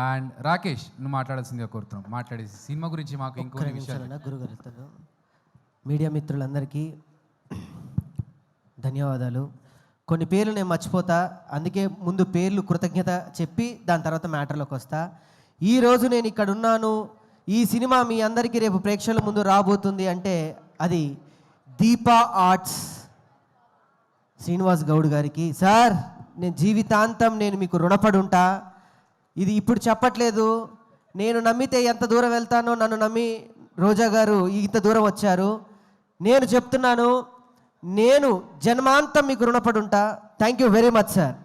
And Rakesh నువ్వు మాట్లాడాల్సిందిగా కోరుతున్నాం. మాట్లాడేసి సినిమా గురించి మాకు ఇంకొన్ని విషయాలు. గురుగారు, మీడియా మిత్రులందరికీ ధన్యవాదాలు. కొన్ని పేర్లు నేను మర్చిపోతా, అందుకే ముందు పేర్లు కృతజ్ఞత చెప్పి దాని తర్వాత మ్యాటర్లోకి వస్తా. ఈరోజు నేను ఇక్కడ ఉన్నాను, ఈ సినిమా మీ అందరికీ రేపు ప్రేక్షకుల ముందు రాబోతుంది అంటే అది దీపా ఆర్ట్స్ శ్రీనివాస్ గౌడ్ గారికి. సార్, నేను జీవితాంతం నేను మీకు రుణపడి ఉంటా. ఇది ఇప్పుడు చెప్పట్లేదు, నేను నమ్మితే ఎంత దూరం వెళ్తానో నన్ను నమ్మి రోజా గారు ఇంత దూరం వచ్చారు. నేను చెప్తున్నాను, నేను జన్మాంతం మీకు రుణపడి ఉంటా. Thank you very much sir.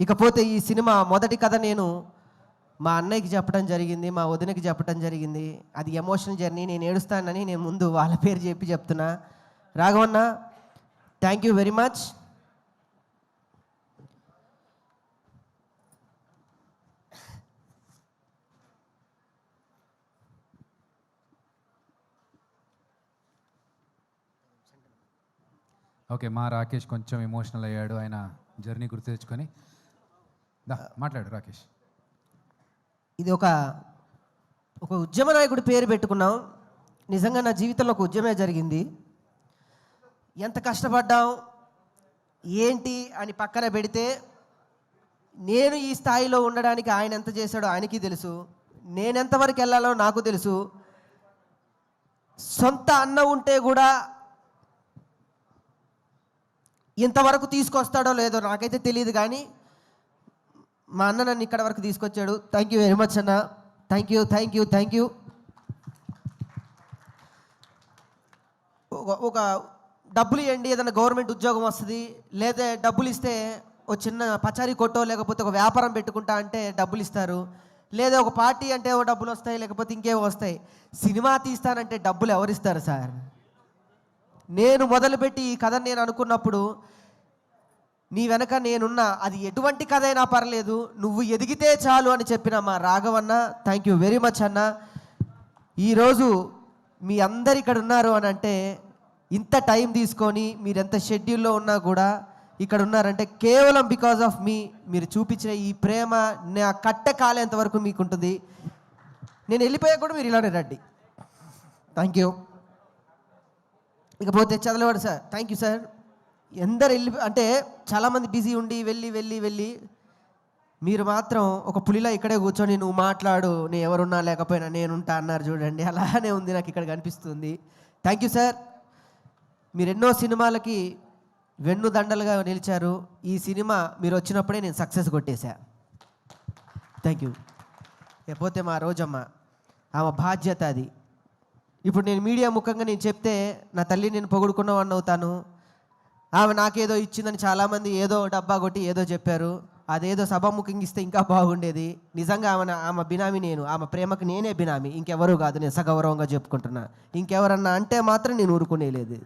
ఇకపోతే ఈ సినిమా మొదటి కథ నేను మా అన్నయ్యకి చెప్పడం జరిగింది, మా వదినకి చెప్పడం జరిగింది. అది ఎమోషనల్ జర్నీ, నేను ఏడుస్తానని నేను ముందు వాళ్ళ పేరు చెప్తున్నా. రాఘవన్న, thank you very much. Okay, మా రాకేష్ కొంచెం ఎమోషనల్ అయ్యాడు, ఆయన జర్నీ గుర్తు తెచ్చుకొని. మాట్లాడు రాకేష్. ఇది ఒక ఉద్యమ నాయకుడి పేరు పెట్టుకున్నాం. నిజంగా నా జీవితంలో ఒక ఉద్యమే జరిగింది. ఎంత కష్టపడ్డాం ఏంటి అని పక్కన పెడితే, నేను ఈ స్థాయిలో ఉండడానికి ఆయన ఎంత చేశాడో ఆయనకి తెలుసు, నేనెంతవరకు వెళ్ళాలో నాకు తెలుసు. సొంత అన్న ఉంటే కూడా ఇంతవరకు తీసుకొస్తాడో లేదో నాకైతే తెలియదు, కానీ మా అన్న నన్ను ఇక్కడ వరకు తీసుకొచ్చాడు. థ్యాంక్ యూ వెరీ మచ్ అన్న. Thank you thank you thank you. ఒక డబ్బులు ఇవ్వండి, ఏదైనా గవర్నమెంట్ ఉద్యోగం వస్తుంది, లేదా డబ్బులు ఇస్తే ఒక చిన్న పచారీ కొట్టో లేకపోతే ఒక వ్యాపారం పెట్టుకుంటా అంటే డబ్బులు ఇస్తారు, లేదా ఒక పార్టీ అంటే ఓ డబ్బులు వస్తాయి, లేకపోతే ఇంకేవో వస్తాయి. సినిమా తీస్తానంటే డబ్బులు ఎవరిస్తారు సార్? నేను మొదలుపెట్టి ఈ కథను నేను అనుకున్నప్పుడు, నీ వెనక నేనున్నా, అది ఎటువంటి కథ అయినా పర్లేదు, నువ్వు ఎదిగితే చాలు అని చెప్పిన మా రాఘవన్న, థ్యాంక్ యూ వెరీ మచ్ అన్న. ఈరోజు మీ అందరు ఇక్కడ ఉన్నారు అని అంటే, ఇంత టైం తీసుకొని మీరు ఎంత షెడ్యూల్లో ఉన్నా కూడా ఇక్కడ ఉన్నారంటే కేవలం బికాజ్ ఆఫ్ మీ. మీరు చూపించిన ఈ ప్రేమ నా కట్ట కాలేంత వరకు మీకు ఉంటుంది. నేను వెళ్ళిపోయా కూడా మీరు ఇలానే రండి. Thank you. ఇకపోతే చదలవాడు సార్, థ్యాంక్ యూ సార్. ఎందరు వెళ్ళి అంటే చాలామంది బిజీ ఉండి వెళ్ళి మీరు మాత్రం ఒక పులిలా ఇక్కడే కూర్చొని నువ్వు మాట్లాడు, నేను ఎవరున్నా లేకపోయినా నేనుంటా అన్నారు చూడండి. అలానే ఉంది నాకు ఇక్కడ కనిపిస్తుంది. Thank you sir. మీరు ఎన్నో సినిమాలకి వెన్నుదండలుగా నిలిచారు. ఈ సినిమా మీరు వచ్చినప్పుడే నేను సక్సెస్ కొట్టేశా. Thank you. లేకపోతే మా రోజమ్మ, ఆమె బాధ్యత అది. ఇప్పుడు నేను మీడియా ముఖంగా నేను చెప్తే నా తల్లి నేను పొగుడుకున్నవాడిని అవుతాను. ఆమె నాకేదో ఇచ్చిందని చాలామంది ఏదో డబ్బా కొట్టి ఏదో చెప్పారు. అదేదో సభాముఖంగా ఇస్తే ఇంకా బాగుండేది. నిజంగా ఆమె బినామీ నేను, ఆమె ప్రేమకు నేనే బినామీ, ఇంకెవరూ కాదు. నేను సగౌరవంగా చెప్పుకుంటున్నా. ఇంకెవరన్నా అంటే మాత్రం నేను ఊరుకునేలేదు.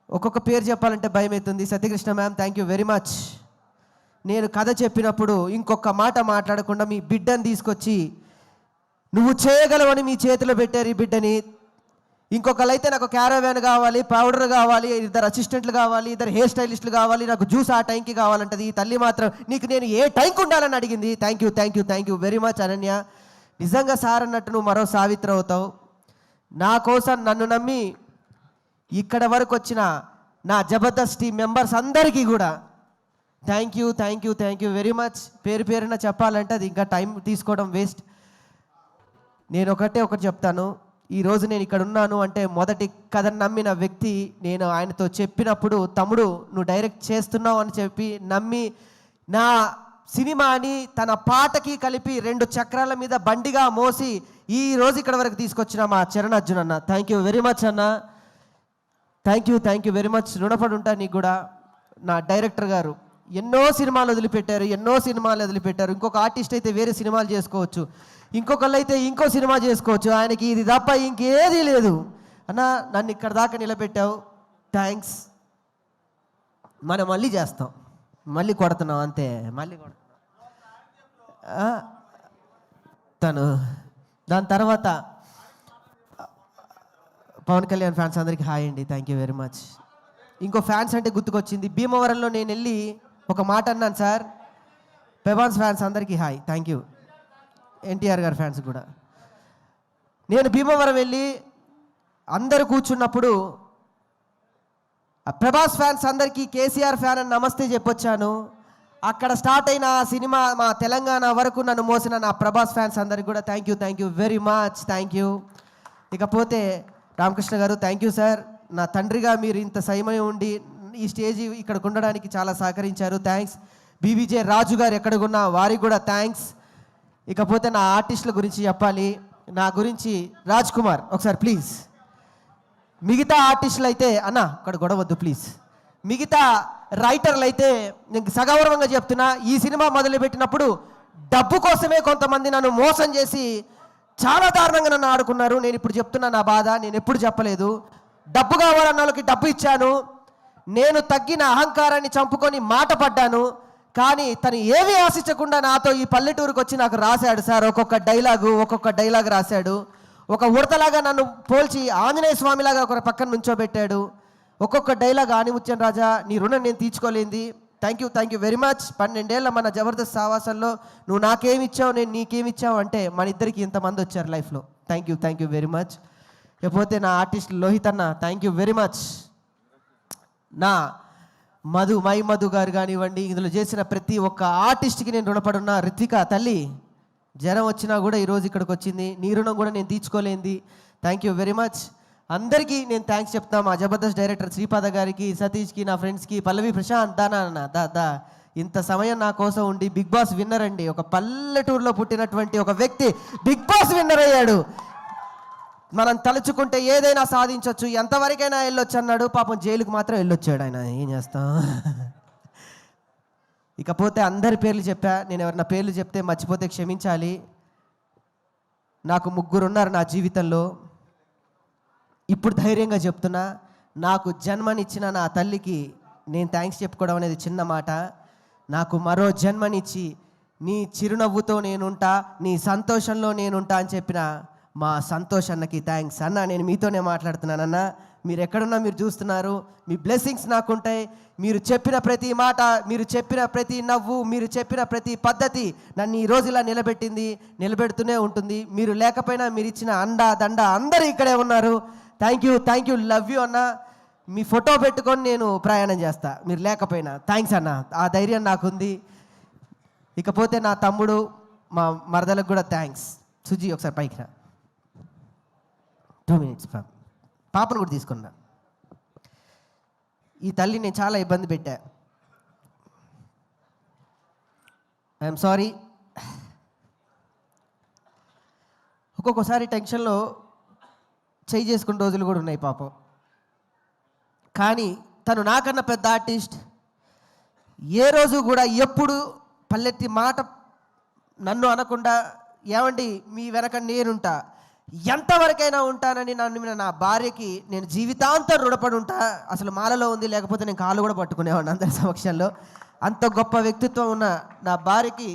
ఒక్కొక్క పేరు చెప్పాలంటే భయం అవుతుంది. Satyakrishna ma'am, thank you very much. నేను కథ చెప్పినప్పుడు ఇంకొక మాట మాట్లాడకుండా మీ బిడ్డని తీసుకొచ్చి నువ్వు చేయగలవని మీ చేతిలో పెట్టారు ఈ బిడ్డని. ఇంకొకళ్ళైతే నాకు క్యారవాన్ కావాలి, పౌడర్ కావాలి, 2 అసిస్టెంట్లు కావాలి, 2 హెయిర్ స్టైలిస్టులు కావాలి, నాకు జ్యూస్ ఆ టైంకి కావాలంటది. ఈ తల్లి మాత్రం నీకు నేను ఏ టైంకి ఉండాలని అడిగింది. Thank you thank you thank you very much Ananya. నిజంగా సార్ అన్నట్టు నువ్వు మరో సావిత్రి అవుతావు. నా కోసం నన్ను నమ్మి ఇక్కడ వరకు వచ్చిన నా జబర్దస్త్ టీం మెంబర్స్ అందరికీ కూడా thank you thank you thank you very much. పేరున చెప్పాలంటే అది ఇంకా టైం తీసుకోవడం వేస్ట్. నేను ఒకటి చెప్తాను. ఈరోజు నేను ఇక్కడ ఉన్నాను అంటే మొదటి కథను నమ్మిన వ్యక్తి నేను. ఆయనతో చెప్పినప్పుడు తమ్ముడు నువ్వు డైరెక్ట్ చేస్తున్నావు అని చెప్పి నమ్మి నా సినిమాని తన పాటకి కలిపి 2 చక్రాల మీద బండిగా మోసి ఈ రోజు ఇక్కడ వరకు తీసుకొచ్చిన మా చరణ్ అర్జున్ అన్న, థ్యాంక్ యూ వెరీ మచ్ అన్న. Thank you very much. రుణపడి ఉంటా నీకు కూడా. నా డైరెక్టర్ గారు ఎన్నో సినిమాలు వదిలిపెట్టారు. ఇంకొక ఆర్టిస్ట్ అయితే వేరే సినిమాలు చేసుకోవచ్చు, ఇంకొకళ్ళు అయితే ఇంకో సినిమా చేసుకోవచ్చు. ఆయనకి ఇది తప్ప ఇంకేదీ లేదు. అన్న, నన్ను ఇక్కడ దాకా నిలబెట్టావు, థ్యాంక్స్. మనం మళ్ళీ చేస్తాం, మళ్ళీ కొడుతున్నాం అంతే, మళ్ళీ కొడుతున్నాం. తను దాని తర్వాత పవన్ కళ్యాణ్ ఫ్యాన్స్ అందరికీ హాయ్ అండి, థ్యాంక్ యూ వెరీ మచ్. ఇంకో ఫ్యాన్స్ అంటే గుర్తుకొచ్చింది. భీమవరంలో నేను వెళ్ళి ఒక మాట అన్నాను సార్, పెబాన్స్ ఫ్యాన్స్ అందరికీ హాయ్, థ్యాంక్ యూ. ఎన్టీఆర్ గారి ఫ్యాన్స్ కూడా. నేను భీమవరం వెళ్ళి అందరూ కూర్చున్నప్పుడు ప్రభాస్ ఫ్యాన్స్ అందరికీ కేసీఆర్ ఫ్యాన్ అని నమస్తే చెప్పొచ్చాను. అక్కడ స్టార్ట్ అయిన ఆ సినిమా మా తెలంగాణ వరకు నన్ను మోసిన నా ప్రభాస్ ఫ్యాన్స్ అందరికీ కూడా thank you very much, thank you. ఇకపోతే రామకృష్ణ గారు థ్యాంక్ యూ సార్. నా తండ్రిగా మీరు ఇంత సమయం ఉండి ఈ స్టేజ్ ఇక్కడికి ఉండడానికి చాలా సహకరించారు, థ్యాంక్స్. బీవీజే రాజు గారు ఎక్కడికున్నా వారికి కూడా థ్యాంక్స్. ఇకపోతే నా ఆర్టిస్టుల గురించి చెప్పాలి. నా గురించి రాజ్ కుమార్ ఒకసారి ప్లీజ్. మిగతా ఆర్టిస్టులు అయితే అన్న అక్కడ గొడవద్దు ప్లీజ్. మిగతా రైటర్లు అయితే నేను సగౌరవంగా చెప్తున్నా, ఈ సినిమా మొదలుపెట్టినప్పుడు డబ్బు కోసమే కొంతమంది నన్ను మోసం చేసి చాలా దారుణంగా నన్ను ఆడుకున్నారు. నేను ఇప్పుడు చెప్తున్నా నా బాధ, నేను ఎప్పుడు చెప్పలేదు. డబ్బు కావాలన్న వాళ్ళకి డబ్బు ఇచ్చాను. నేను తగ్గిన అహంకారాన్ని చంపుకొని మాట పడ్డాను. కానీ తను ఏమీ ఆశించకుండా నాతో ఈ పల్లెటూరుకు వచ్చి నాకు రాశాడు సార్. ఒక్కొక్క డైలాగ్ రాశాడు. ఒక ఉడతలాగా నన్ను పోల్చి ఆంజనేయ స్వామిలాగా ఒక పక్కన నుంచోబెట్టాడు. ఒక్కొక్క డైలాగ్ ఆనిముత్యం రాజా నీ రుణం నేను తీర్చుకోలేంది. Thank you very much. 12 ఏళ్ళ మన జబర్దస్త్ సావాసంలో నువ్వు నాకేమిచ్చావు నేను నీకేమిచ్చావు అంటే మన ఇద్దరికి ఇంతమంది వచ్చారు లైఫ్లో. Thank you very much. లేకపోతే నా ఆర్టిస్ట్ లోహిత్ అన్న థ్యాంక్ యూ వెరీ మచ్. నా మధు గారు కానివ్వండి, ఇందులో చేసిన ప్రతి ఒక్క ఆర్టిస్ట్కి నేను రుణపడున్నా. రిత్విక తల్లి జ్వరం వచ్చినా కూడా ఈరోజు ఇక్కడికి వచ్చింది, నీ రుణం కూడా నేను తీర్చుకోలేంది. Thank you very much. అందరికీ నేను థ్యాంక్స్ చెప్తాను. మా జబర్దస్త్ డైరెక్టర్ శ్రీపాద గారికి, సతీష్కి, నా ఫ్రెండ్స్కి, పల్లవి ప్రశాంత్ దా ఇంత సమయం నా కోసం ఉండి బిగ్ బాస్ విన్నర్ అండి. ఒక పల్లెటూరులో పుట్టినటువంటి ఒక వ్యక్తి బిగ్ బాస్ విన్నర్ అయ్యాడు. మనం తలుచుకుంటే ఏదైనా సాధించవచ్చు, ఎంతవరకైనా వెళ్ళొచ్చు అన్నాడు. పాపం జైలుకు మాత్రం వెళ్ళొచ్చాడు ఆయన. ఏం చేస్తాం. ఇకపోతే అందరి పేర్లు చెప్పా. నేను ఎవరైనా పేర్లు చెప్తే మర్చిపోతే క్షమించాలి. నాకు 3 ఉన్నారు నా జీవితంలో. ఇప్పుడు ధైర్యంగా చెప్తున్నా, నాకు జన్మనిచ్చిన నా తల్లికి నేను థ్యాంక్స్ చెప్పుకోవడం అనేది చిన్న మాట. నాకు మరో జన్మనిచ్చి నీ చిరునవ్వుతో నేనుంటా, నీ సంతోషంలో నేనుంటా అని చెప్పిన మా సంతోష్ అన్నకి థ్యాంక్స్. అన్న నేను మీతోనే మాట్లాడుతున్నానన్న. మీరు ఎక్కడున్నా మీరు చూస్తున్నారు, మీ బ్లెస్సింగ్స్ నాకుంటాయి. మీరు చెప్పిన ప్రతి మాట, మీరు చెప్పిన ప్రతి నవ్వు, మీరు చెప్పిన ప్రతి పద్ధతి నన్ను ఈ రోజు ఇలా నిలబెడుతూనే ఉంటుంది. మీరు లేకపోయినా మీరు ఇచ్చిన అండ దండ అందరూ ఇక్కడే ఉన్నారు. థ్యాంక్ యూ లవ్ యూ అన్న. మీ ఫోటో పెట్టుకొని నేను ప్రయాణం చేస్తా మీరు లేకపోయినా. థ్యాంక్స్ అన్న, ఆ ధైర్యం నాకుంది. ఇకపోతే నా తమ్ముడు మా మరదలకు కూడా థ్యాంక్స్. సుజీ ఒకసారి పైకి రా. 2 minutes పాపను కూడా తీసుకున్నా. ఈ తల్లి నేను చాలా ఇబ్బంది పెట్టా. I'm sorry. ఒక్కొక్కసారి టెన్షన్లో చేయి చేసుకున్న రోజులు కూడా ఉన్నాయి పాపం. కానీ తను నాకన్నా పెద్ద ఆర్టిస్ట్. ఏ రోజు కూడా ఎప్పుడు పల్లెత్తి మాట నన్ను అనకుండా, ఏమండి మీ వెనక నేనుంటా, ఎంతవరకైనా ఉంటానని నన్ను నా భార్యకి నేను జీవితాంతం రుణపడి ఉంటా. అసలు మాలలో ఉంది, లేకపోతే నేను కాళ్ళు కూడా పట్టుకునేవాడిని అందరి సమక్షంలో. అంత గొప్ప వ్యక్తిత్వం ఉన్న నా భార్యకి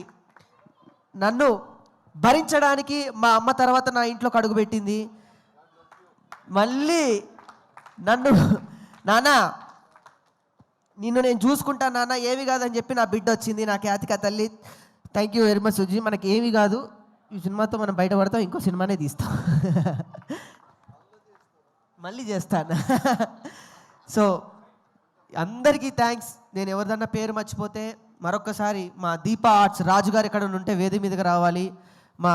నన్ను భరించడానికి మా అమ్మ తర్వాత నా ఇంట్లోకి అడుగుపెట్టింది. మళ్ళీ నన్ను నాన్న నిన్ను నేను చూసుకుంటా నాన్న, ఏమి కాదని చెప్పి నా బిడ్డ వచ్చింది, నా ఖ్యాతిక తల్లి. Thank you very much Suji. మనకి ఏమి కాదు, ఈ సినిమాతో మనం బయటపడతాం, ఇంకో సినిమానే తీస్తాం. మళ్ళీ చేస్తాను. సో అందరికీ థ్యాంక్స్. నేను ఎవరిదన్నా పేరు మర్చిపోతే మరొక్కసారి మా దీపా ఆర్ట్స్ రాజు గారు ఎక్కడ ఉంటే వేది మీదకి రావాలి. మా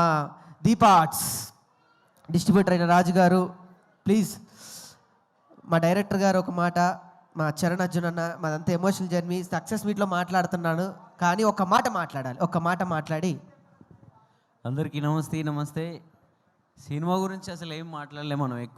దీపా ఆర్ట్స్ డిస్ట్రిబ్యూటర్ అయిన రాజు గారు ప్లీజ్. మా డైరెక్టర్ గారు ఒక మాట, మా చరణ్ అర్జున్ అన్న, మాదంతా ఎమోషనల్ జర్నీ. సక్సెస్ మీట్లో మాట్లాడుతున్నాను కానీ ఒక్క మాట మాట్లాడాలి. ఒక్క మాట మాట్లాడి అందరికీ నమస్తే. సినిమా గురించి అసలు ఏం మాట్లాడలేము మనం ఎక్కువ.